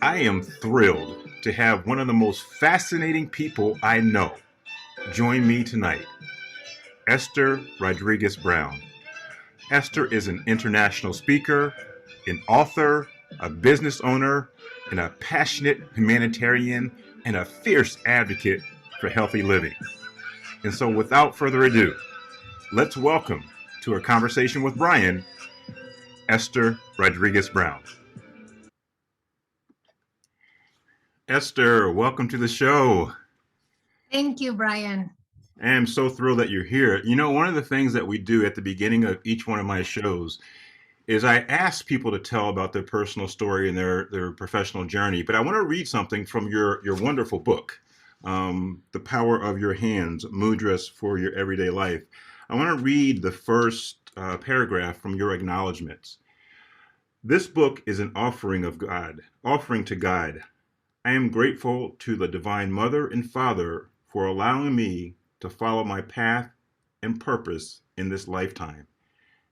I am thrilled to have one of the most fascinating people I know join me tonight, Esther Rodriguez Brown. Esther is an international speaker, an author, a business owner, and a passionate humanitarian and a fierce advocate for healthy living. And so, without further ado, let's welcome to a conversation with Brian, Esther Rodriguez Brown. Esther, welcome to the show. Thank you, Brian. I am so thrilled that you're here. You know, one of the things that we do at the beginning of each one of my shows is I ask people to tell about their personal story and their professional journey. But I want to read something from your wonderful book, The Power of Your Hands, Mudras for Your Everyday Life. I want to read the first paragraph from your acknowledgments. This book is an offering to God. I am grateful to the Divine Mother and Father for allowing me to follow my path and purpose in this lifetime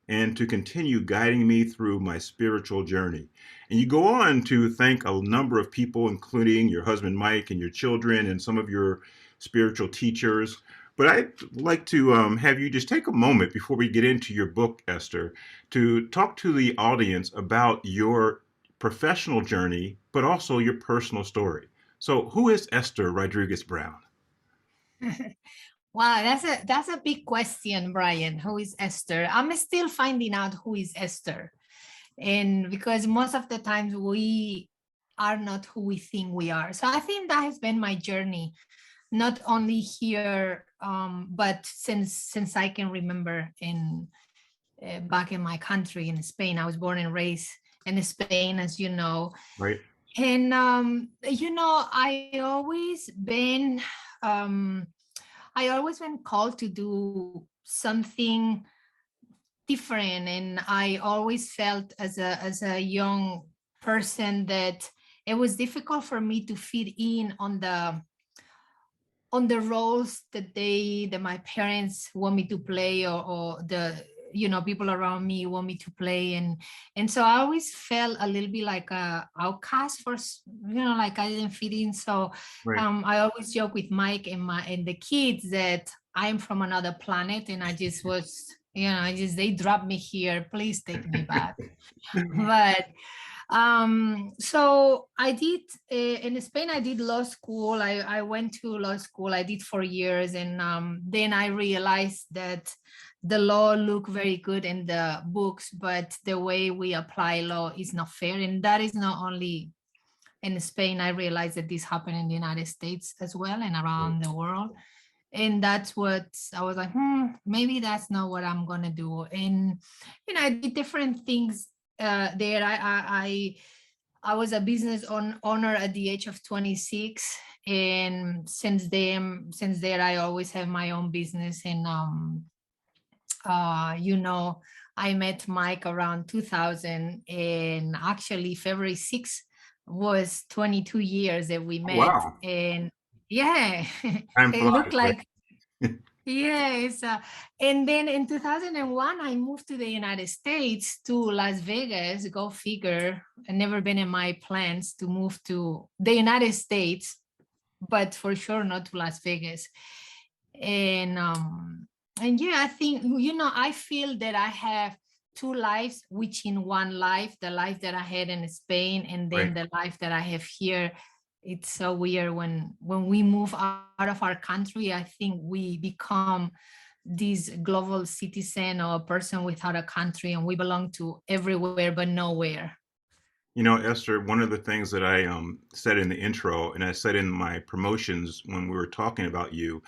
and to continue guiding me through my spiritual journey. And you go on to thank a number of people, including your husband, Mike, and your children, and some of your spiritual teachers. But I'd like to have you just take a moment before we get into your book, Esther, to talk to the audience about your professional journey, but also your personal story. So, who is Esther Rodriguez Brown? Wow, that's a big question, Brian. Who is Esther? I'm still finding out who is Esther. And because most of the times we are not who we think we are. So I think that has been my journey, not only here, but since I can remember in back in my country in Spain. I was born and raised in Spain, as you know. Right. And um, I always been called to do something different, and I always felt as a young person that it was difficult for me to fit in on the roles that my parents want me to play, or the people around me want me to play, and so I always felt a little bit like a outcast like I didn't fit in. So Right. I always joke with Mike and the kids that I'm from another planet, and I just was, they dropped me here, please take me back. But so I did in Spain. I did law school. I went to law school. I did 4 years, and then I realized that the law looked very good in the books, but the way we apply law is not fair. And that is not only in Spain. I realized that this happened in the United States as well and around the world. And that's what I was like, maybe that's not what I'm gonna do. And I did different things there. I was a business owner at the age of 26, and since there I always have my own business. And I met Mike around 2000, and actually February 6th was 22 years that we Oh, met. wow. And yeah, Time it flies, looked right? like, yes. And then in 2001, I moved to the United States, to Las Vegas. Go figure. I've never been in my plans to move to the United States, but for sure not to Las Vegas. And yeah, I think, I feel that I have two lives, which in one life, the life that I had in Spain, and Right. then the life that I have here. It's so weird when we move out of our country. I think we become this global citizen or a person without a country, and we belong to everywhere but nowhere. You know, Esther, one of the things that I said in the intro and I said in my promotions when we were talking about you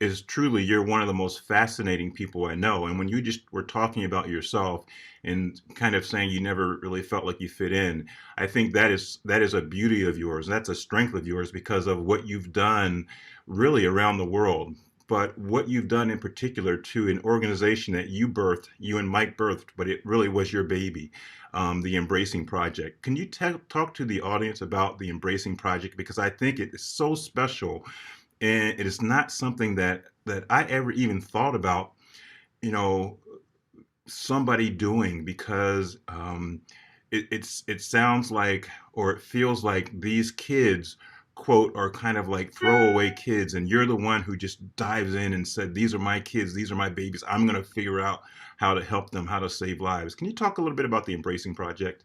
is truly you're one of the most fascinating people I know. And when you just were talking about yourself and kind of saying you never really felt like you fit in, I think that is a beauty of yours. That's a strength of yours because of what you've done really around the world. But what you've done in particular to an organization that you birthed, you and Mike birthed, but it really was your baby, the Embracing Project. Can you talk to the audience about the Embracing Project? Because I think it is so special, and it is not something that I ever even thought about, you know, somebody doing because it sounds like, or it feels like these kids, quote, are kind of like throwaway kids, and you're the one who just dives in and said, these are my kids, these are my babies. I'm going to figure out how to help them, how to save lives. Can you talk a little bit about the Embracing Project?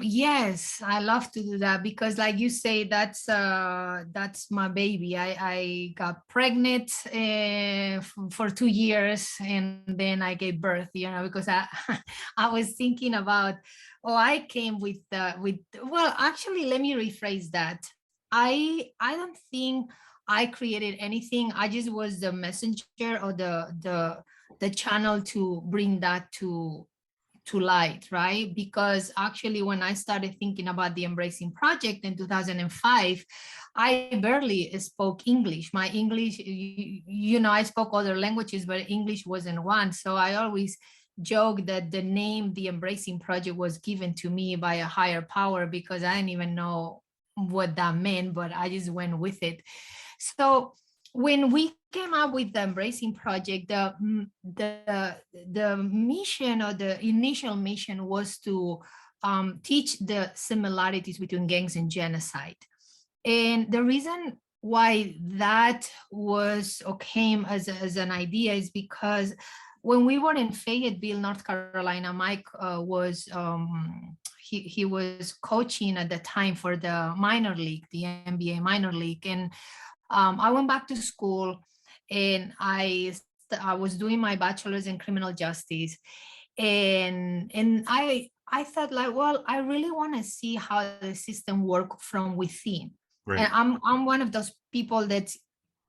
Yes, I love to do that because like you say, that's my baby. I got pregnant for 2 years and then I gave birth, because I I was thinking about, oh, I came with well, actually, let me rephrase that. I don't think I created anything. I just was the messenger or the channel to bring that to light, right? Because actually, when I started thinking about the Embracing Project in 2005, I barely spoke English. My English, I spoke other languages, but English wasn't one. So I always joke that the name, the Embracing Project, was given to me by a higher power because I didn't even know what that meant, but I just went with it. So when we came up with the Embracing Project, the mission, or the initial mission, was to teach the similarities between gangs and genocide. And the reason why that was or came as an idea is because when we were in Fayetteville, North Carolina, Mike was he was coaching at the time for the minor league, the NBA minor league, and I went back to school and I was doing my bachelor's in criminal justice, and I thought, like, well, I really want to see how the system works from within. And Right. I'm one of those people that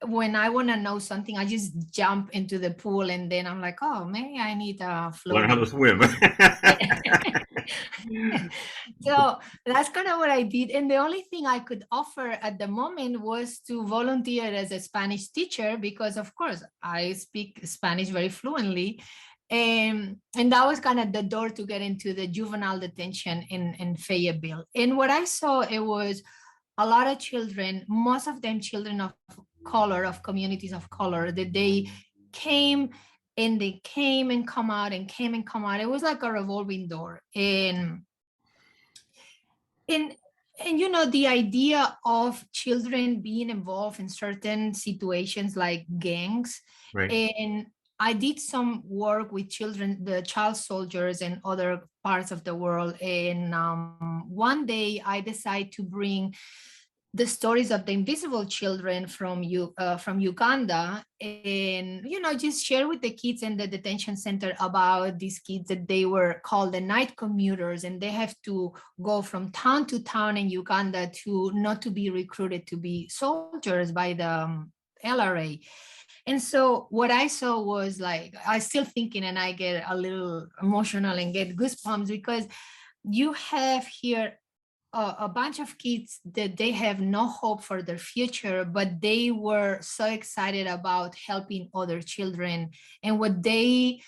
when I want to know something, I just jump into the pool and then I'm like, oh, maybe I need a Learn how to floaty. swim. So that's kind of what I did. And the only thing I could offer at the moment was to volunteer as a Spanish teacher because, of course, I speak Spanish very fluently. And that was kind of the door to get into the juvenile detention in Fayetteville. And what I saw, it was a lot of children, most of them children of color, of communities of color, that they came and they came and come out and came and come out. It was like a revolving door. And the idea of children being involved in certain situations like gangs, Right. and I did some work with children, the child soldiers and other parts of the world, and one day I decided to bring the stories of the invisible children from Uganda, and just share with the kids in the detention center about these kids, that they were called the night commuters, and they have to go from town to town in Uganda to not to be recruited to be soldiers by the LRA. And so what I saw was, like, I still thinking, and I get a little emotional and get goosebumps because you have here a bunch of kids that they have no hope for their future, but they were so excited about helping other children and what they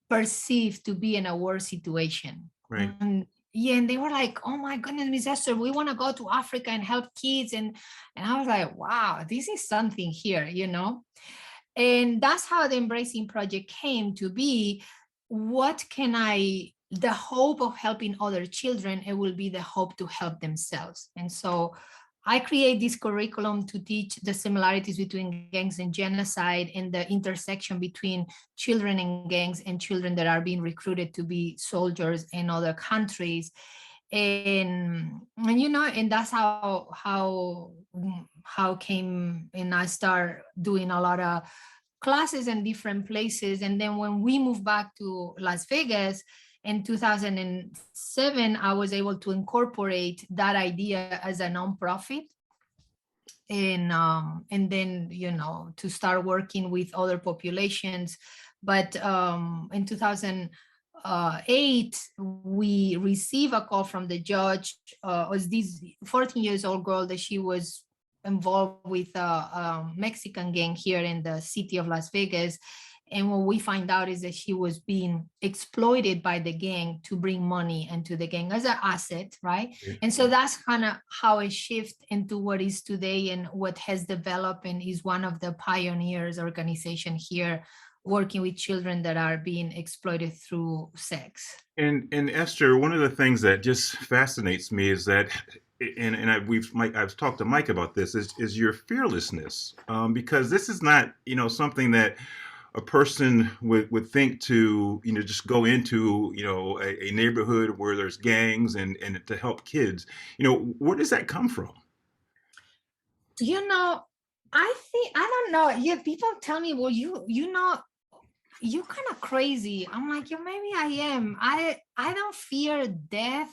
perceived to be in a war situation. Right. And yeah, and they were like, oh my goodness, Miss Esther, we want to go to Africa and help kids. And I was like, wow, this is something here. And that's how the Embracing Project came to be. What can I, the hope of helping other children, it will be the hope to help themselves. And so I create this curriculum to teach the similarities between gangs and genocide, and the intersection between children in gangs and children that are being recruited to be soldiers in other countries. And that's how came, and I start doing a lot of classes in different places. And then when we moved back to Las Vegas in 2007, I was able to incorporate that idea as a nonprofit, and then to start working with other populations. But in 2008, we received a call from the judge. Was this 14 years old girl that she was involved with a Mexican gang here in the city of Las Vegas. And what we find out is that she was being exploited by the gang to bring money into the gang as an asset, right? And so that's kind of how it shifted into what is today and what has developed, and is one of the pioneers organization here working with children that are being exploited through sex. And Esther, one of the things that just fascinates me is that, and I've talked to Mike about this, is your fearlessness, because this is not, something that a person would think to, just go into, a neighborhood where there's gangs and to help kids. Where does that come from? You know, I think, I don't know. Yeah, people tell me, well, you're kind of crazy. I'm like, yeah, maybe I am. I don't fear death.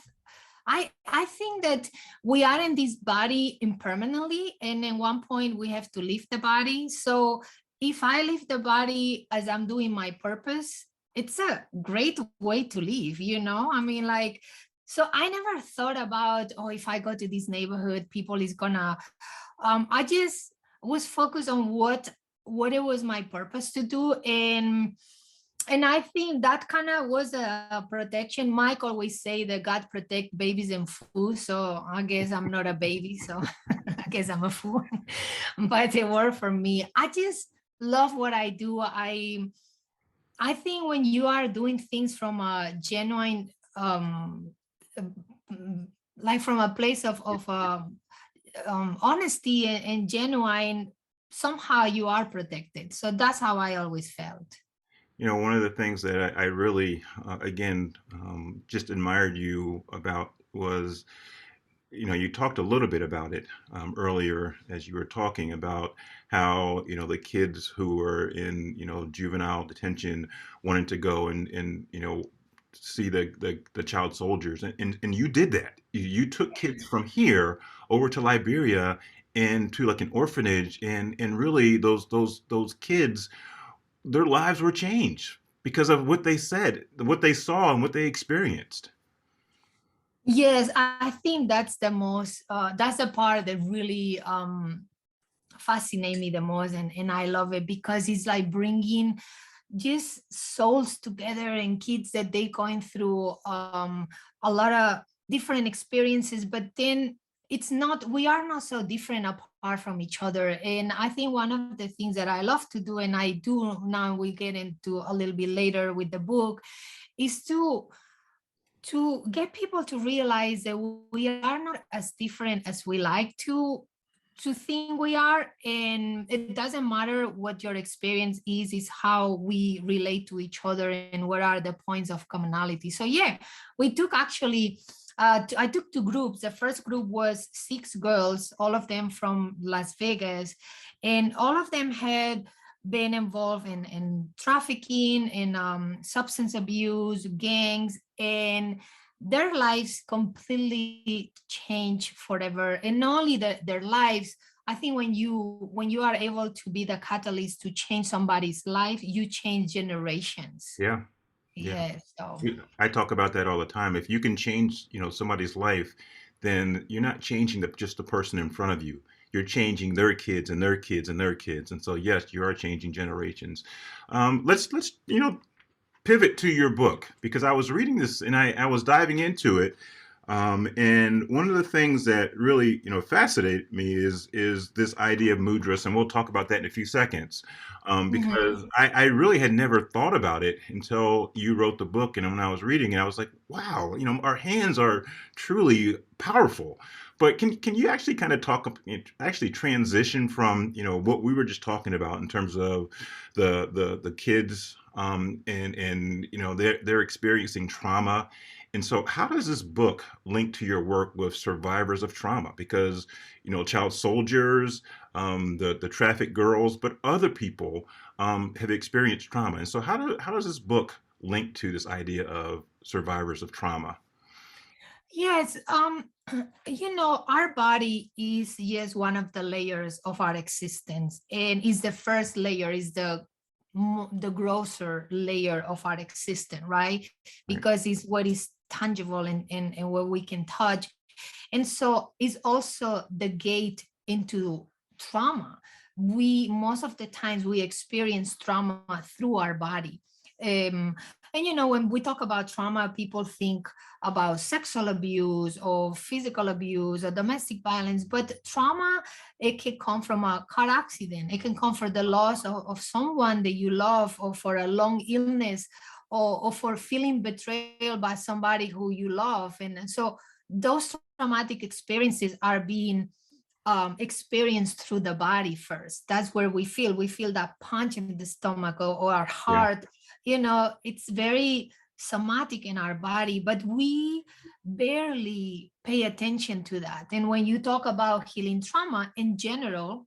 I think that we are in this body impermanently, and at one point we have to leave the body. So if I leave the body as I'm doing my purpose, it's a great way to live, I mean, like, so I never thought about, oh, if I go to this neighborhood, people is gonna I just was focused on what it was my purpose to do. And I think that kind of was a protection. Mike always say that God protect babies and food. So I guess I'm not a baby. So I guess I'm a fool. But it worked for me. I just love what I do. I think when you are doing things from a genuine like from a place of honesty and genuine, somehow you are protected. So that's how I always felt. One of the things that I really, again, just admired you about was, you talked a little bit about it earlier as you were talking about how, the kids who were in, juvenile detention wanted to go and see the child soldiers. And you did that. You took kids from here over to Liberia and to like an orphanage, and really those kids, their lives were changed because of what they said, what they saw, and what they experienced. Yes, I think that's that's the part that really fascinate me the most, and I love it because it's like bringing just souls together and kids that they going through a lot of different experiences, but then we are not so different apart from each other. And I think one of the things that I love to do, and I do now, we get into a little bit later with the book, is to get people to realize that we are not as different as we like to think we are. And it doesn't matter what your experience is how we relate to each other and what are the points of commonality. So yeah, we took actually I took two groups. The first group was 6 girls, all of them from Las Vegas, and all of them had been involved in trafficking, in substance abuse, gangs, and their lives completely change forever. And not only their lives, I think when you are able to be the catalyst to change somebody's life, you change generations. Yeah, yeah. Yeah. So I talk about that all the time. If you can change, somebody's life, then you're not changing just the person in front of you. You're changing their kids and their kids and their kids. And so, yes, you are changing generations. Let's pivot to your book, because I was reading this and I was diving into it. And one of the things that really, fascinated me is this idea of mudras, and we'll talk about that in a few seconds, because mhm. I really had never thought about it until you wrote the book, and when I was reading it, I was like, wow, our hands are truly powerful. But can you actually kind of actually transition from what we were just talking about in terms of the kids, and they're experiencing trauma, and so, how does this book link to your work with survivors of trauma? Because, child soldiers, the trafficked girls, but other people have experienced trauma. And so, how does this book link to this idea of survivors of trauma? Yes, our body is, yes, one of the layers of our existence, and is the first layer, is the grosser layer of our existence, right? Right. Because it's what is tangible and what we can touch. And so it's also the gate into trauma. We most of the times we experience trauma through our body. Um, And when we talk about trauma, people think about sexual abuse or physical abuse or domestic violence, but trauma, it can come from a car accident. It can come from the loss of someone that you love, or for a long illness, or for feeling betrayal by somebody who you love. And so those traumatic experiences are being experienced through the body first. That's where we feel that punch in the stomach, or our Yeah. heart. It's very somatic in our body, but we barely pay attention to that. And when you talk about healing trauma in general,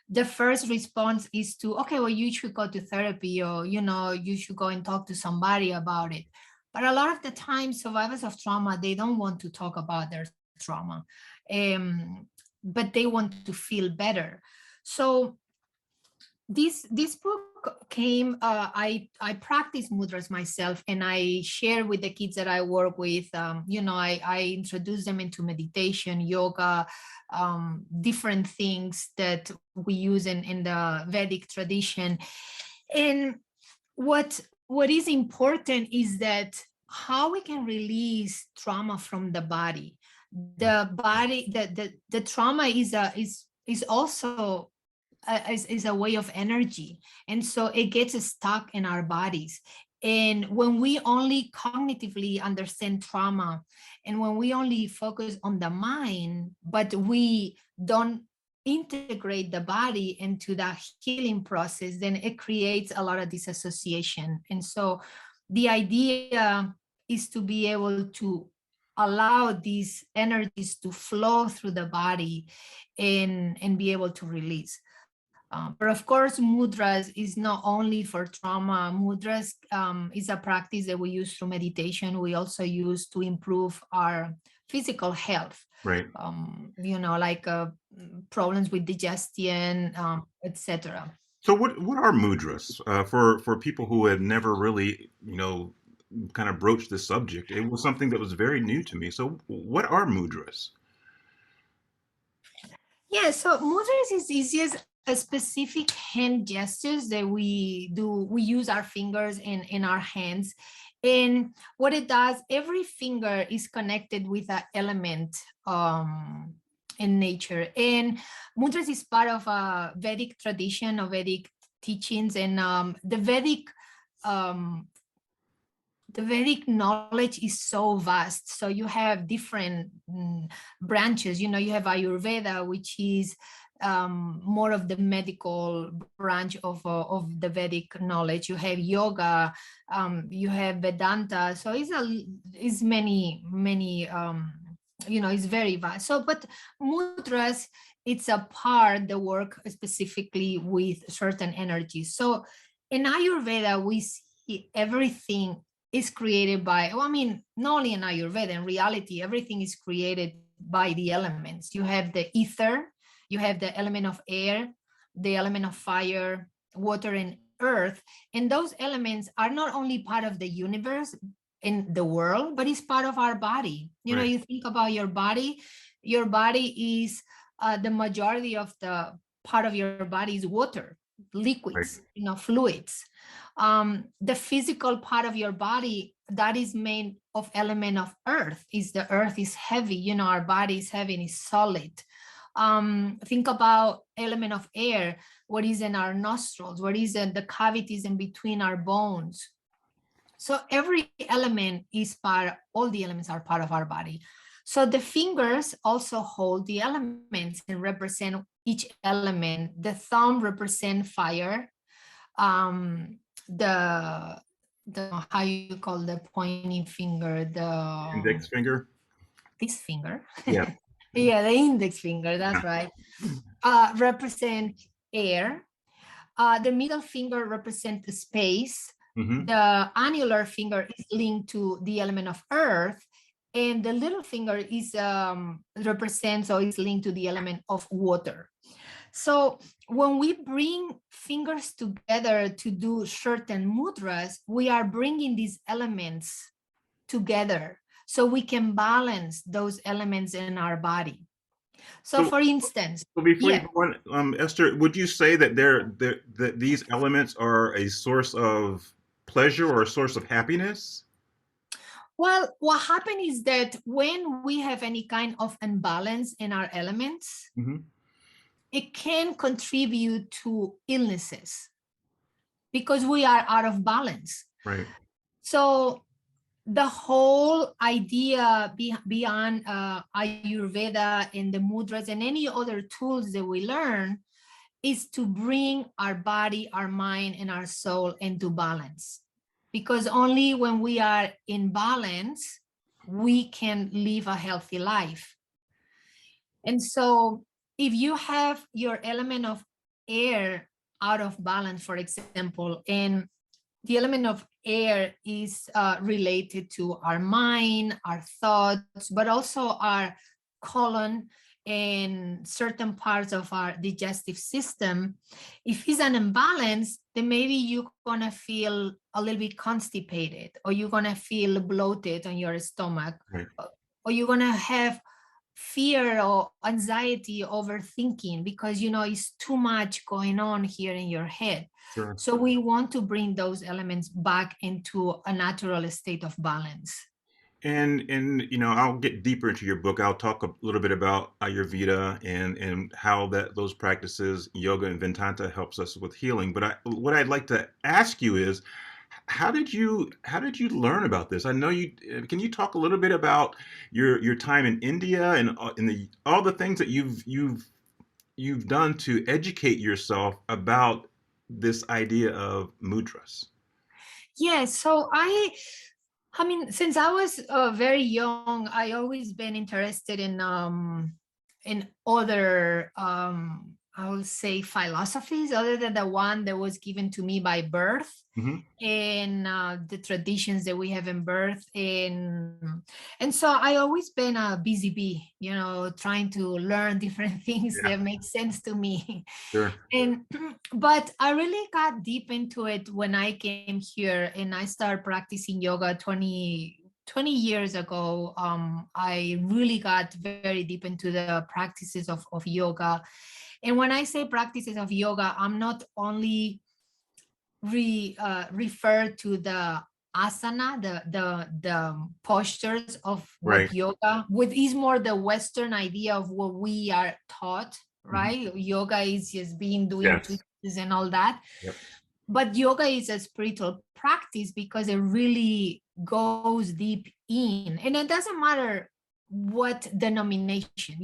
the first response is to, okay, well, you should go to therapy, or you should go and talk to somebody about it. But a lot of the time, survivors of trauma, they don't want to talk about their trauma, but they want to feel better. So this book came, I practice mudras myself, and I share with the kids that I work with. I introduce them into meditation, yoga, different things that we use in the Vedic tradition. And what is important is that how we can release trauma from the body. The body, the trauma is also is a way of energy, and so it gets stuck in our bodies. And when we only cognitively understand trauma, and when we only focus on the mind, but we don't integrate the body into that healing process, then it creates a lot of disassociation. And so the idea is to be able to allow these energies to flow through the body, and be able to release. But of course, mudras is not only for trauma. Mudras is a practice that we use through meditation. We also use to improve our physical health. Right. Like problems with digestion, etc. So what are mudras for people who had never really, kind of broached this subject? It was something that was very new to me. So what are mudras? Yeah, so mudras is easiest a specific hand gestures that we do. We use our fingers in our hands. And what it does, every finger is connected with an element in nature. And mudras is part of a Vedic tradition, of Vedic teachings. And um, the Vedic knowledge is so vast. So you have different branches. You have Ayurveda, which is more of the medical branch of the Vedic knowledge. You have yoga, you have Vedanta. So it's many, it's very vast. So, but mudras, it's a part that work specifically with certain energies. So in Ayurveda, we see everything is created by, not only in Ayurveda, in reality, everything is created by the elements. You have the ether, you have the element of air, the element of fire, water, and earth. And those elements are not only part of the universe in the world, but it's part of our body. Right. You think about your body is the majority of the part of your body is water, liquids, Right. fluids. The physical part of your body that is made of element of earth, is the earth is heavy, our body is heavy and is solid. Think about element of air, what is in our nostrils, what is in the cavities in between our bones. So every element is all the elements are part of our body. So the fingers also hold the elements and represent each element. The thumb represent fire. The how you call the pointing finger, Index finger. this finger. Yeah. Yeah, the index finger, that's Yeah. right. Represent air. The middle finger represents the space. Hmm. The annular finger is linked to the element of earth, and the little finger is represents or is linked to the element of water. So when we bring fingers together to do certain mudras, we are bringing these elements together so we can balance those elements in our body. So So, for instance, so before you yeah, go on, Esther, would you say that that these elements are a source of pleasure or a source of happiness? Well, what happens is that when we have any kind of imbalance in our elements, Hmm. it can contribute to illnesses because we are out of balance. Right. So the whole idea beyond Ayurveda and the mudras and any other tools that we learn is to bring our body, our mind, and our soul into balance. Because only when we are in balance, we can live a healthy life. And so if you have your element of air out of balance, for example, and the element of air is related to our mind, our thoughts, but also our colon and certain parts of our digestive system. If it's an imbalance, then maybe you're gonna feel a little bit constipated, or you're gonna feel bloated on your stomach, Right. or you're gonna have fear or anxiety, overthinking, because it's too much going on here in your head. Sure. So we want to bring those elements back into a natural state of balance. And I'll get deeper into your book. I'll talk a little bit about Ayurveda and how that those practices, yoga and Vedanta, helps us with healing. But what I'd like to ask you is, how did you learn about this? I know you can you talk a little bit about your time in India and in the all the things that you've done to educate yourself about this idea of mudras. Yeah, so I mean, since I was very young, I always been interested in other I would say philosophies other than the one that was given to me by birth, Hmm. and the traditions that we have in birth, and so I always been a busy bee, trying to learn different things Yeah, that make sense to me. sure. And but I really got deep into it when I came here and I started practicing yoga 20 years ago. I really got very deep into the practices of yoga. And when I say practices of yoga, I'm not only refer to the asana, the postures of Right. what yoga, with is more the Western idea of what we are taught, Mhm. right? Yoga is just being doing Yes. twist and all that. Yep. But yoga is a spiritual practice because it really goes deep in. And it doesn't matter what denomination,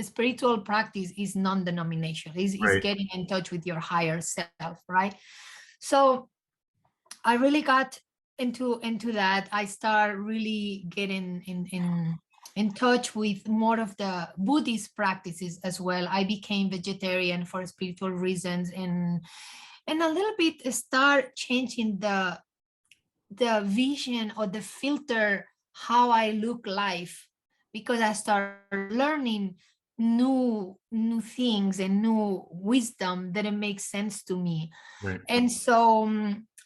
spiritual practice is non-denominational, is Right. getting in touch with your higher self, right? So I really got into that. I start really getting in touch with more of the Buddhist practices as well. I became vegetarian for spiritual reasons, and a little bit start changing the vision or the filter how I look life, because I start learning new things and new wisdom that it makes sense to me. Right. And so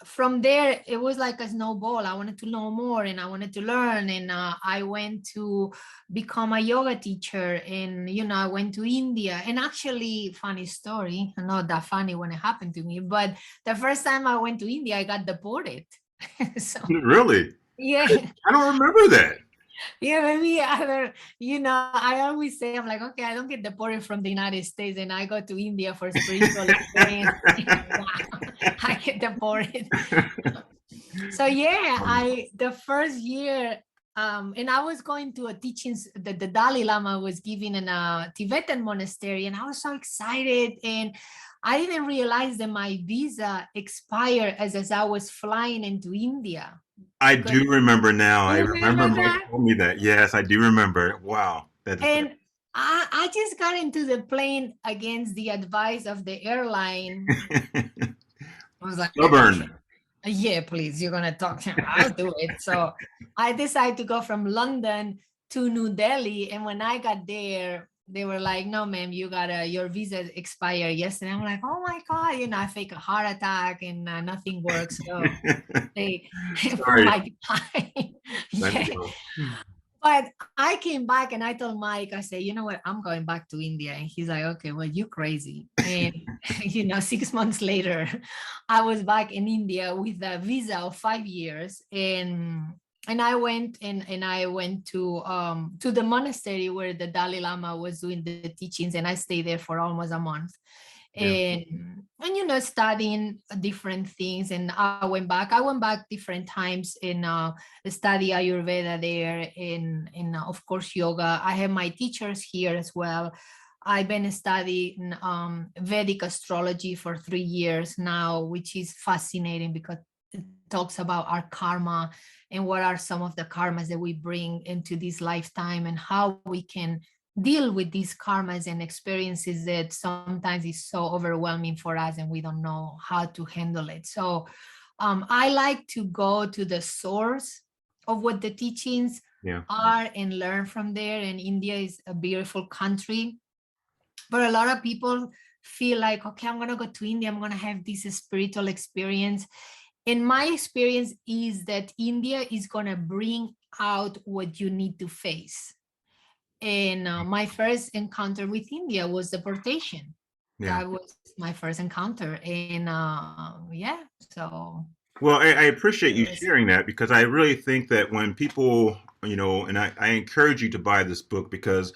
from there, it was like a snowball. I wanted to know more and I wanted to learn. And I went to become a yoga teacher. And, I went to India. And actually, funny story, not that funny when it happened to me, but the first time I went to India, I got deported. So, Really? yeah. I don't remember that. Yeah, maybe other, I always say, I'm like, okay, I don't get deported from the United States and I go to India for spiritual experience. Wow, I get deported. So yeah, the first year, and I was going to a teachings that the Dalai Lama was giving in a Tibetan monastery, and I was so excited. And I didn't realize that my visa expired as I was flying into India. I Because do remember now. I you remember remember Mike that? told me that. Yes, I do remember. Wow. That is And I just got into the plane against the advice of the airline. I was like, okay, stubborn. yeah, please, you're gonna talk to me. I'll do it. So I decided to go from London to New Delhi. And when I got there, they were like, no, ma'am, your visa expired yesterday. I'm like, oh my God, I fake a heart attack and nothing works. So they put Sorry. my time. Let Yeah. me go. But I came back and I told Mike, I said, you know what, I'm going back to India. And he's like, okay, well, you crazy. And, 6 months later, I was back in India with a visa of 5 years. And I went and I went to the monastery where the Dalai Lama was doing the teachings, and I stayed there for almost a month. Yeah. And studying different things. And I went back different times in study Ayurveda there, in of course yoga. I have my teachers here as well. I've been studying Vedic astrology for 3 years now, which is fascinating because it talks about our karma and what are some of the karmas that we bring into this lifetime, and how we can deal with these karmas and experiences that sometimes is so overwhelming for us and we don't know how to handle it. So I like to go to the source of what the teachings Yeah. are and learn from there. And India is a beautiful country, but a lot of people feel like, okay, I'm going to go to India, I'm going to have this spiritual experience. And my experience is that India is going to bring out what you need to face. And my first encounter with India was deportation. Yeah. That was my first encounter. And yeah, so Well, I appreciate it you was. sharing that, because I really think that when people, and I encourage you to buy this book, because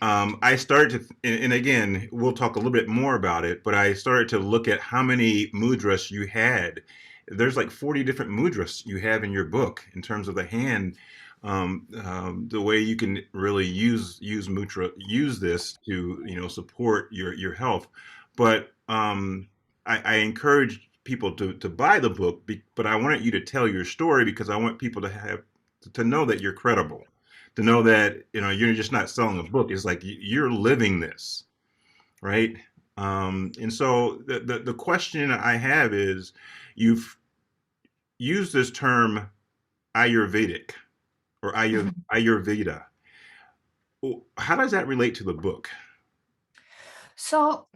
I started to, and again, we'll talk a little bit more about it, but I started to look at how many mudras you had. There's like 40 different mudras you have in your book in terms of the hand, the way you can really use this to, support your health. But I encourage people to buy the book, but I wanted you to tell your story, because I want people to know that you're credible, to know that you're just not selling a book. It's like you're living this, right? And so the question I have is, you've used this term Ayurvedic or Ayurveda. How does that relate to the book? So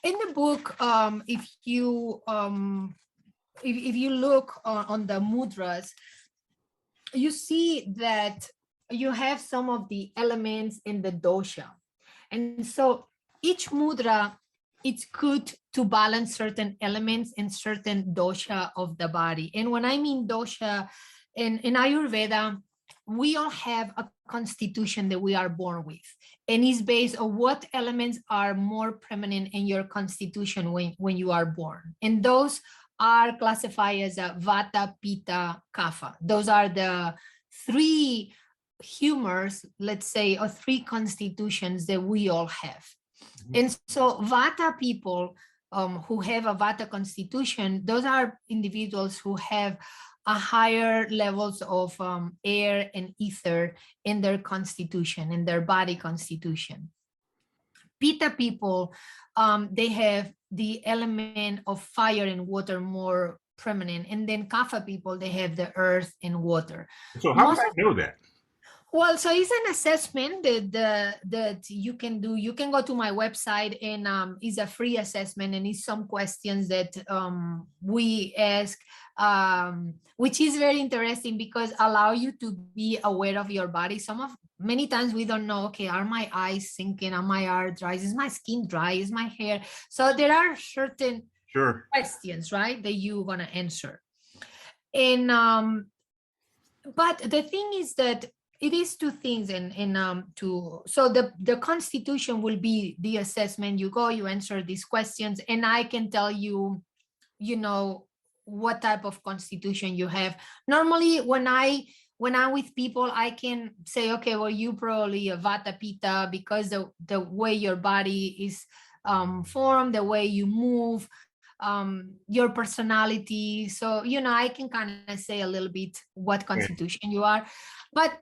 in the book, if you look on the mudras, you see that you have some of the elements in the dosha. And so each mudra, it's good to balance certain elements and certain dosha of the body. And when I mean dosha, in Ayurveda, we all have a constitution that we are born with. And it's based on what elements are more prominent in your constitution when you are born. And those are classified as a vata, pitta, kapha. Those are the three humors, let's say, or three constitutions that we all have. And so vata people who have a vata constitution, those are individuals who have a higher levels of air and ether in their constitution, in their body constitution. Pitta people, they have the element of fire and water more prominent. And then Kapha people, they have the earth and water. So how would Most I of know that? Well, so it's an assessment that you can do. You can go to my website, and it's a free assessment, and it's some questions that we ask, which is very interesting because allow you to be aware of your body. Many times we don't know, okay, are my eyes sinking? Are my eyes dry? Is my skin dry? Is my hair? So there are certain Sure. questions, right, that you're gonna answer. And but the thing is that it is two things. So the constitution will be the assessment. You go, you answer these questions, and I can tell you, what type of constitution you have. Normally when I'm with people, I can say, okay, well, you probably a vata pitta, because the way your body is formed, the way you move, your personality. So I can kind of say a little bit what Yeah. constitution you are. But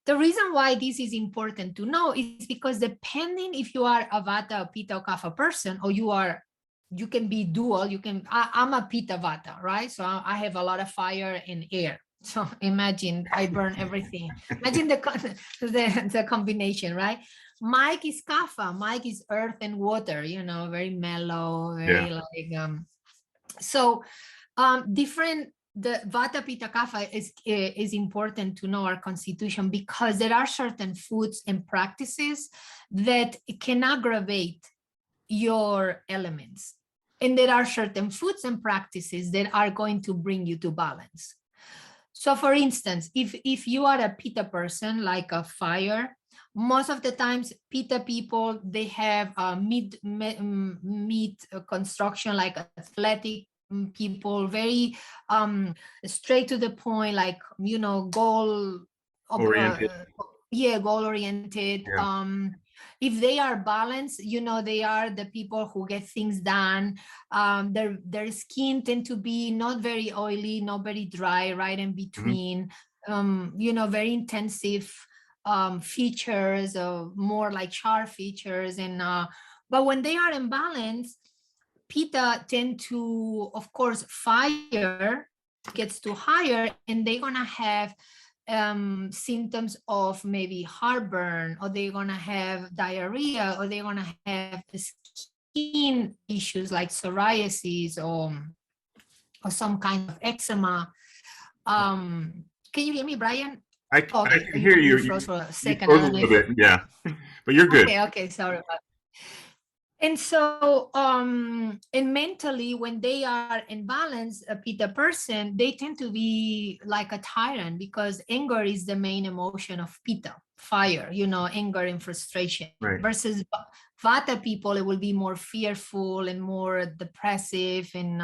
the reason why this is important to know is because depending if you are a vata, pitta, or kapha person, or you can be dual. I'm a pitta vata, right? So I have a lot of fire and air. So imagine I burn everything. Imagine the combination, right? Mike is kapha. Mike is earth and water. Very mellow, Yeah. very like so different the Vata Pitta Kapha is important to know our constitution, because there are certain foods and practices that can aggravate your elements. And there are certain foods and practices that are going to bring you to balance. So for instance, if you are a Pitta person, like a fire, most of the times Pitta people, they have a meat construction, like athletic people, very straight to the point, like, goal Oriented. goal oriented. Yeah. If they are balanced, they are the people who get things done. Their skin tend to be not very oily, not very dry, right in between. Very intensive features, or more like char features. And but when they are in balance, Pitta tend to, of course, fire gets to higher, and they're gonna have symptoms of maybe heartburn, or they're gonna have diarrhea, or they're gonna have skin issues like psoriasis, or some kind of eczema. Can you hear me, Brian? I Okay, can hear you. you froze for a You second. I froze a don't know little if. bit, yeah, but you're good. Okay, sorry about. And so, and mentally, when they are in balance, a Pitta person, they tend to be like a tyrant, because anger is the main emotion of Pitta, fire, anger and frustration. Right. Versus Vata people, it will be more fearful and more depressive, and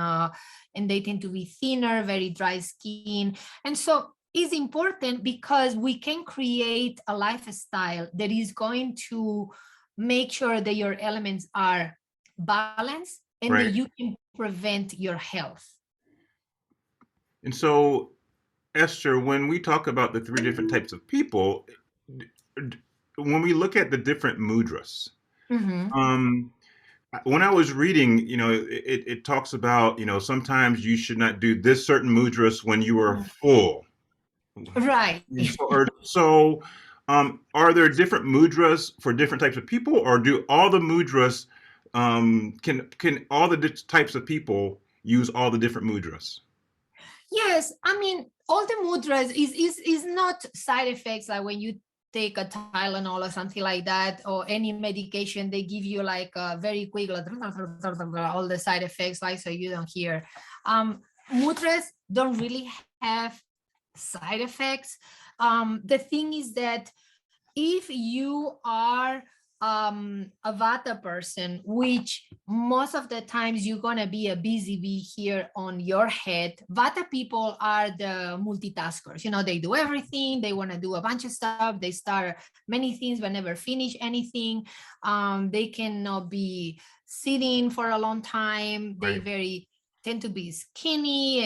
they tend to be thinner, very dry skin. And so it's important, because we can create a lifestyle that is going to make sure that your elements are balanced, and that Right. you can prevent your health. And so, Esther, when we talk about the three different types of people, when we look at the different mudras, um, when I was reading, it talks about, sometimes you should not do this certain mudras when you are full. Right. So, are there different mudras for different types of people, or do all the mudras, can all the types of people use all the different mudras? Yes, I mean, all the mudras is not side effects, like when you take a Tylenol or something like that, or any medication, they give you like a very quick, like, all the side effects, like, so you don't hear. Mudras don't really have side effects. The thing is that if you are a Vata person, which most of the times you're going to be a busy bee here on your head. Vata people are the multitaskers. They do everything. They want to do a bunch of stuff. They start many things but never finish anything. They cannot be sitting for a long time. They Right. tend to be skinny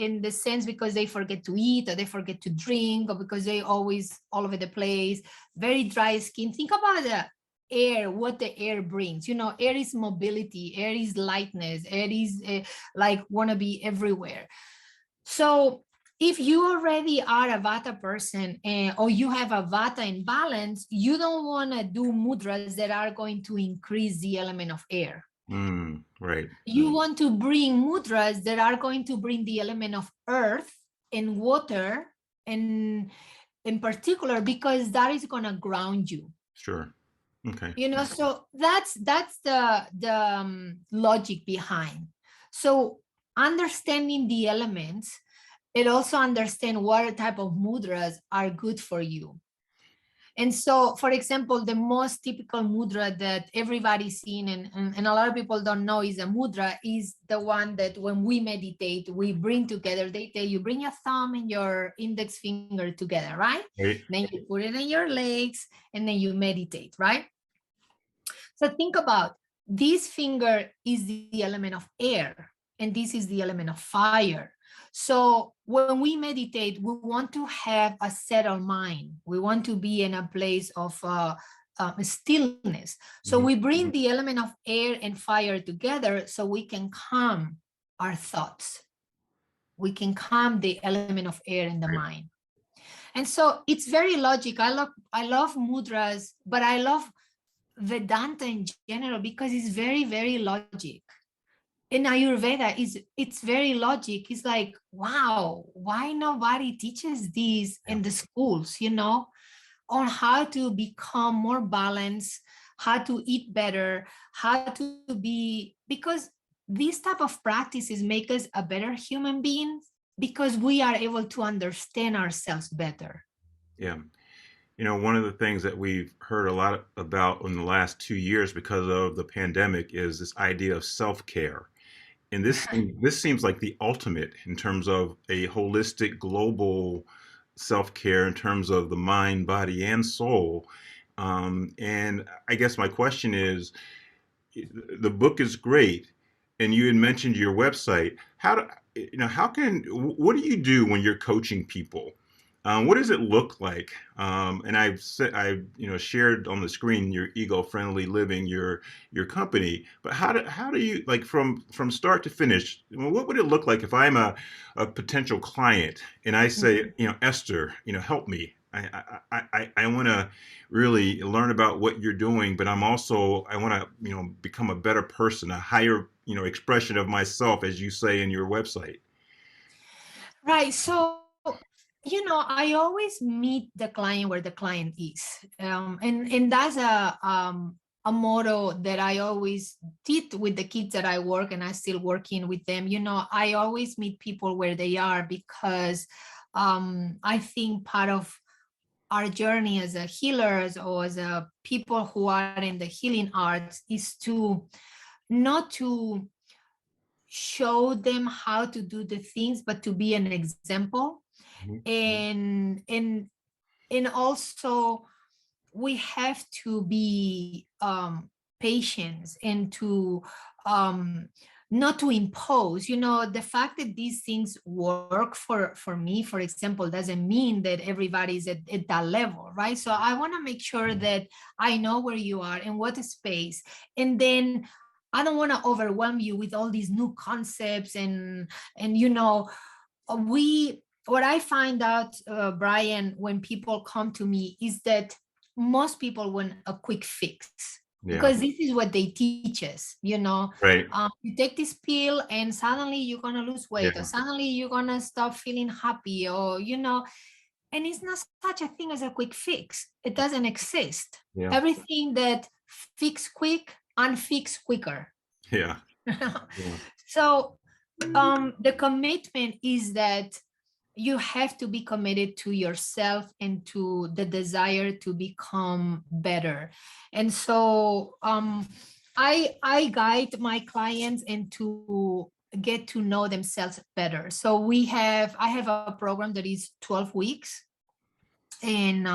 in the sense, because they forget to eat, or they forget to drink, or because they always all over the place. Very dry skin. Think about the air, what the air brings. Air is mobility, air is lightness, air is like want to be everywhere. So if you already are a Vata person, or you have a Vata imbalance, you don't want to do mudras that are going to increase the element of air. Right. You want to bring mudras that are going to bring the element of earth and water, and in particular, because that is going to ground you. Sure. Okay. So that's the logic behind. So understanding the elements, it also understand what type of mudras are good for you. And so, for example, the most typical mudra that everybody's seen, and a lot of people don't know is a mudra, is the one that when we meditate, we bring together. They tell you, bring your thumb and your index finger together, right? Right. Then you put it in your legs, and then you meditate, right? So think about, this finger is the element of air, and this is the element of fire. So when we meditate, we want to have a settled mind. We want to be in a place of stillness. So we bring the element of air and fire together so we can calm our thoughts. We can calm the element of air in the mind. And so it's very logical. I love mudras, but I love Vedanta in general because it's very, very logic. in Ayurveda is it's very logic. It's like, wow, why nobody teaches these Yeah. in the schools, on how to become more balanced, how to eat better, how to be, because these type of practices make us a better human being because we are able to understand ourselves better. Yeah. One of the things that we've heard a lot about in the last 2 years because of the pandemic is this idea of self-care. And this seems like the ultimate in terms of a holistic global self-care in terms of the mind, body, and soul. And I guess my question is, the book is great, and you had mentioned your website. What do you do when you're coaching people? What does it look like? And I shared on the screen your ego-friendly living, your company. But how do you, like, from start to finish? What would it look like if I'm a potential client and I say, Esther, help me. I want to really learn about what you're doing, but I want to, become a better person, a higher, expression of myself, as you say in your website. Right. So, I always meet the client where the client is. And that's a motto that I always did with the kids that I work, and I still working with them. I always meet people where they are because I think part of our journey as a healers or as a people who are in the healing arts is to not to show them how to do the things, but to be an example. Mhm. And also we have to be patient and to um, not to impose. The fact that these things work for me, for example, doesn't mean that everybody's at that level, right? So I want to make sure that I know where you are and what space, and then I don't want to overwhelm you with all these new concepts. And we what I find out, Brian, when people come to me is that most people want a quick fix Yeah. because this is what they teach us. Right. You take this pill and suddenly you're gonna lose weight, or Yeah. suddenly you're gonna stop feeling happy, or. And it's not such a thing as a quick fix. It doesn't exist. Yeah. Everything that fix quick, unfix quicker. Yeah. Yeah. So the commitment is that you have to be committed to yourself and to the desire to become better. And so I guide my clients and to get to know themselves better. So I have a program that is 12 weeks, and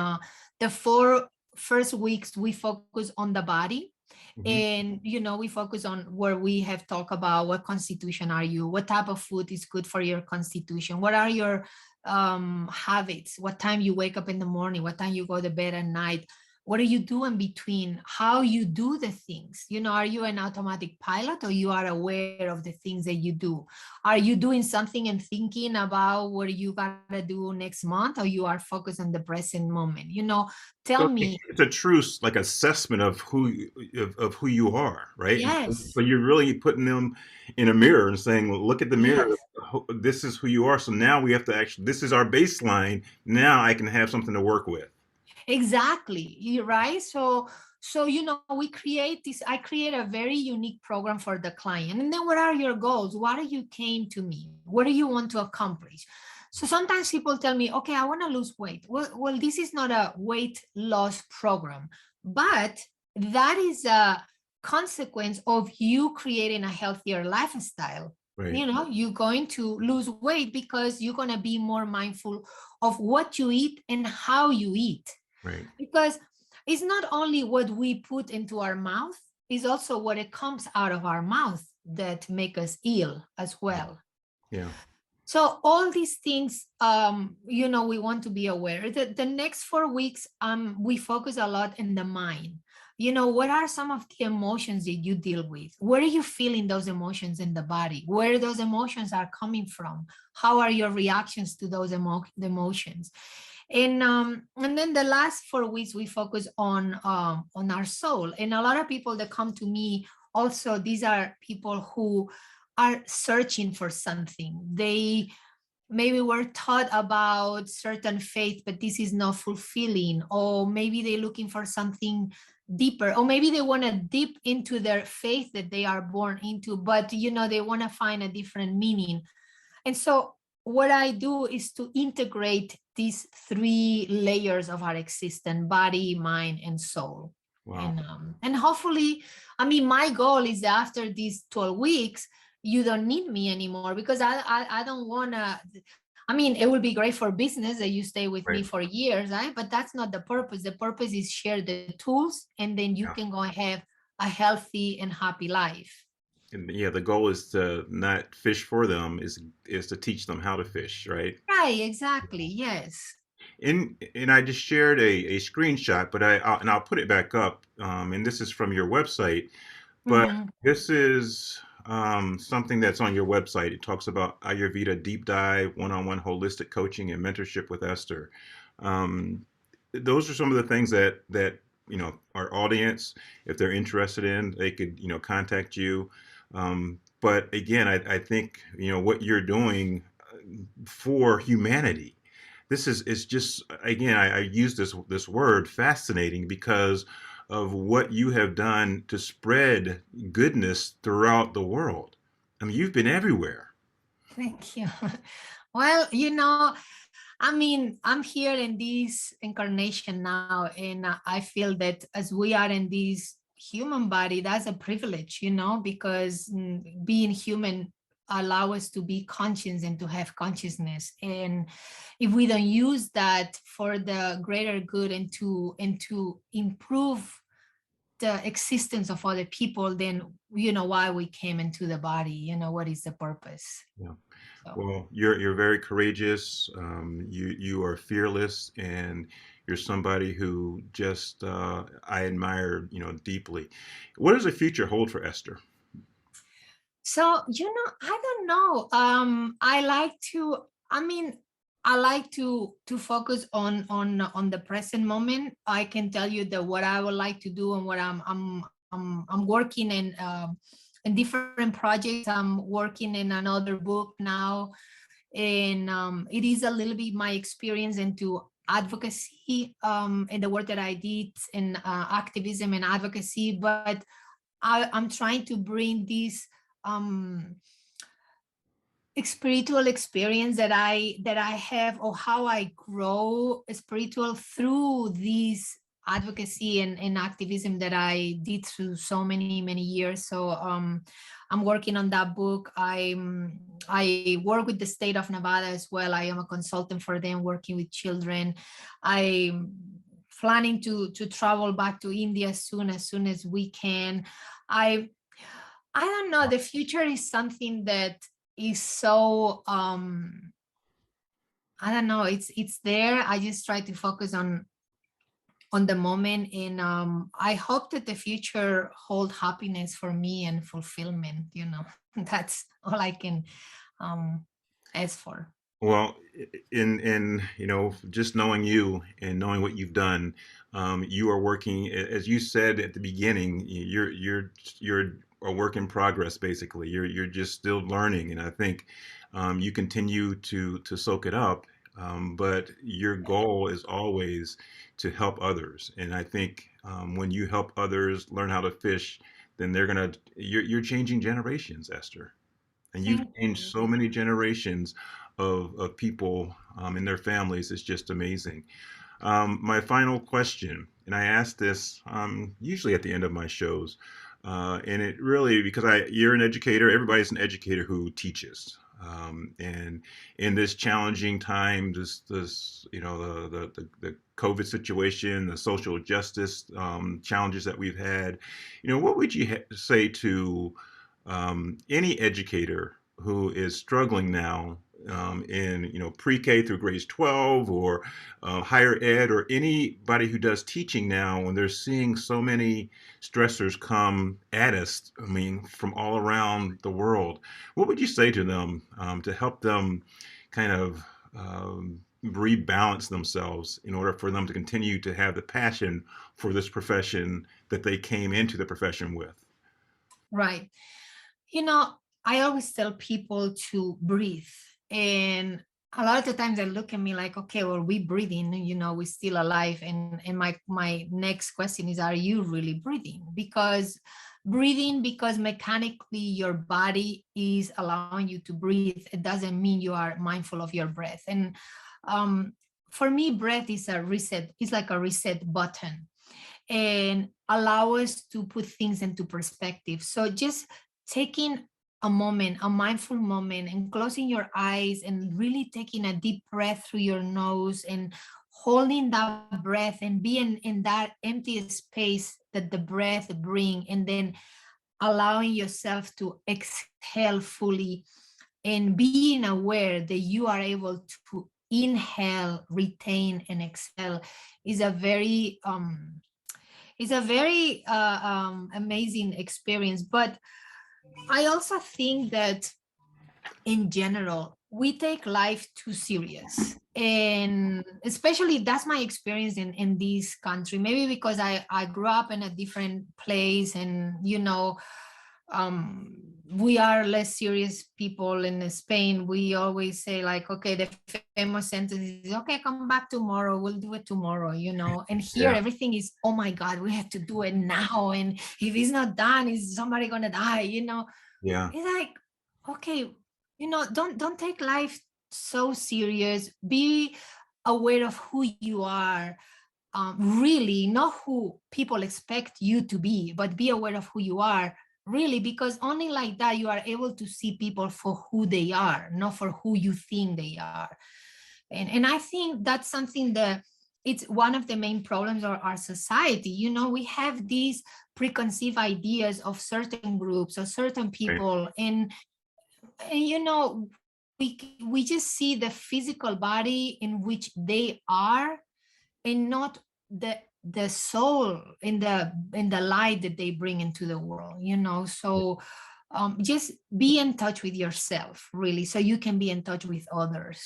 the 4 first weeks we focus on the body. Mhm. And we focus on where we have talked about what constitution are you, what type of food is good for your constitution, what are your habits, what time you wake up in the morning, what time you go to bed at night, what do you do in between, how you do the things. Are you an automatic pilot, or you are aware of the things that you do? Are you doing something and thinking about what you gotta do next month, or you are focused on the present moment? Tell So me. it's a true, like, assessment of who you are, right? So Yes. you're really putting them in a mirror and saying, well, look at the mirror. Yes. This is who you are. So now we have to actually. This is our baseline. Now I can have something to work with. Exactly. You're right. So we create this. I create a very unique program for the client. And then what are your goals? Why do you came to me? What do you want to accomplish? So sometimes people tell me, okay, I want to lose weight. Well, this is not a weight loss program, but that is a consequence of you creating a healthier lifestyle. Right. You're going to lose weight because you're going to be more mindful of what you eat and how you eat, Right. because it's not only what we put into our mouth, it's also what it comes out of our mouth that make us ill as well. Yeah. So all these things, we want to be aware that the next 4 weeks, we focus a lot in the mind. What are some of the emotions that you deal with? Where are you feeling those emotions in the body? Where those emotions are coming from? How are your reactions to those emotions? And then the last 4 weeks we focus on our soul. And a lot of people that come to me, also these are people who are searching for something. They maybe were taught about certain faith, but this is not fulfilling, or maybe they're looking for something deeper, or maybe they want to dip into their faith that they are born into, but they want to find a different meaning. And so what I do is to integrate these three layers of our existence: body, mind, and soul. Wow. And hopefully, I mean, my goal is that after these 12 weeks, you don't need me anymore, because I don't want to. I mean, it would be great for business that you stay with me Right. for years, right? But that's not the purpose. The purpose is share the tools, and then you Yeah. can go and have a healthy and happy life. And yeah, the goal is to not fish for them, is to teach them how to fish, right? Right, exactly. Yes. And I just shared a screenshot, but I'll put it back up. And this is from your website, but Mhm. this is something that's on your website. It talks about Ayurveda deep dive, one-on-one holistic coaching and mentorship with Esther. Um, those are some of the things that our audience, if they're interested in, they could contact you. But again, I think what you're doing for humanity. This is just, again, I use this word fascinating because of what you have done to spread goodness throughout the world. I mean, you've been everywhere. Thank you. Well, I mean, I'm here in this incarnation now, and I feel that as we are in this human body, that's a privilege, because being human allow us to be conscious and to have consciousness. And if we don't use that for the greater good and to improve the existence of other people, then why we came into the body, what is the purpose? Yeah. So Well, you're very courageous. You are fearless, and you're somebody who just I admire deeply. What does the future hold for Esther? I don't know. I mean, I like to focus on the present moment. I can tell you that what I would like to do, and what I'm working in different projects. I'm working in another book now, and it is a little bit my experience into advocacy, and the work that I did in activism and advocacy. But I'm trying to bring this um spiritual experience that I have, or how I grow spiritual through this advocacy and activism that I did through so many years. So I'm working on that book. I work with the state of Nevada as well. I am a consultant for them, working with children. I'm planning to travel back to India as soon as we can. I don't know. The future is something that is so I don't know. It's there. I just try to focus on the moment, and I hope that the future hold happiness for me and fulfillment. That's all I can um ask for. Well, in just knowing you and knowing what you've done, you are working, as you said at the beginning. You're a work in progress. Basically, you're just still learning, and I think you continue to soak it up. But your goal is always to help others, and I think when you help others learn how to fish, then you're changing generations, Esther, and you've Thank changed you. so many generations of people and their families. It's just amazing. My final question, and I ask this usually at the end of my shows, and it really, because you're an educator. Everybody's an educator who teaches. And in this challenging time, this the COVID situation, the social justice challenges that we've had, what would you say to any educator who is struggling now in pre-K through grades 12, or higher ed, or anybody who does teaching now, when they're seeing so many stressors come at us, I mean, from all around the world? What would you say to them to help them kind of rebalance themselves in order for them to continue to have the passion for this profession that they came into the profession with? Right. You know. I always tell people to breathe. And a lot of the times they look at me like, okay, well, we breathing, we're still alive. And my next question is, are you really breathing? Because mechanically your body is allowing you to breathe. It doesn't mean you are mindful of your breath. And um, for me, breath is a reset. It's like a reset button and allow us to put things into perspective. So just taking a moment, a mindful moment, and closing your eyes and really taking a deep breath through your nose and holding that breath and being in that empty space that the breath bring, and then allowing yourself to exhale fully and being aware that you are able to inhale, retain, and exhale is a very amazing experience. But I also think that in general, we take life too serious. And especially that's my experience in this country. Maybe because I grew up in a different place, and we are less serious people in Spain. We always say like, okay, the famous sentence is, okay, come back tomorrow, we'll do it tomorrow, and here Yeah. everything is, oh my God, we have to do it now, and if it's not done, is somebody gonna die? Yeah. It's like, okay, don't take life so serious. Be aware of who you are, really, not who people expect you to be, but be aware of who you are, really, because only like that you are able to see people for who they are, not for who you think they are. And I think that's something that it's one of the main problems of our society. We have these preconceived ideas of certain groups or certain Right. people, and we just see the physical body in which they are, and not the soul in the light that they bring into the world. So just be in touch with yourself, really, so you can be in touch with others.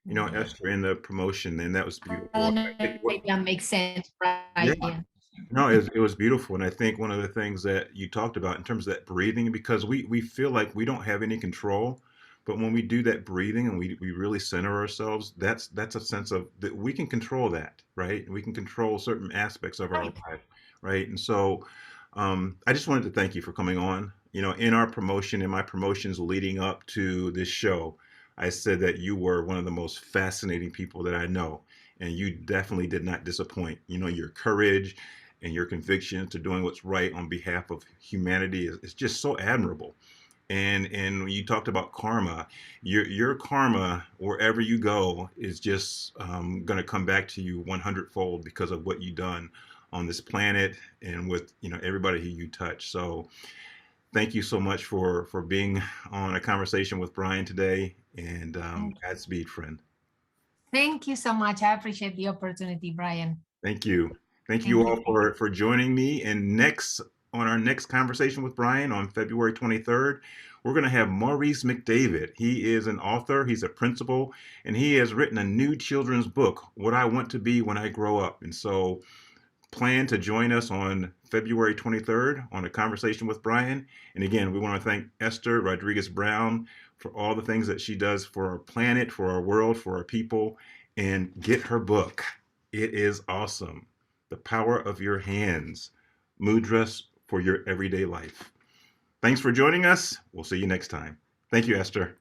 Yeah. Esther, in the promotion, and that was I beautiful. don't I know think what, if that makes sense, yeah, Brian. no, it was beautiful. And I think one of the things that you talked about in terms of that breathing, because we feel like we don't have any control, but when we do that breathing and we really center ourselves, that's a sense of that we can control that, right? We can control certain aspects of our Right. life, right? And so I just wanted to thank you for coming on. In our promotion, in my promotions leading up to this show, I said that you were one of the most fascinating people that I know, and you definitely did not disappoint. Your courage and your conviction to doing what's right on behalf of humanity is just so admirable. And when you talked about karma, your karma wherever you go is just going to come back to you 100-fold because of what you've done on this planet and with everybody who you touch. So thank you so much for being on a conversation with Brian today, and Godspeed, friend. Thank you so much. I appreciate the opportunity, Brian. Thank you. Thank you Thank you. all for joining me. And next, on our next conversation with Brian on February 23rd, we're going to have Maurice McDavid. He is an author, he's a principal, and he has written a new children's book, What I Want to Be When I Grow Up. And so plan to join us on February 23rd on a conversation with Brian. And again, we want to thank Esther Rodriguez Brown for all the things that she does for our planet, for our world, for our people. And get her book. It is awesome. The Power of Your Hands, Mudras for Your Everyday Life. Thanks for joining us. We'll see you next time. Thank you, Esther.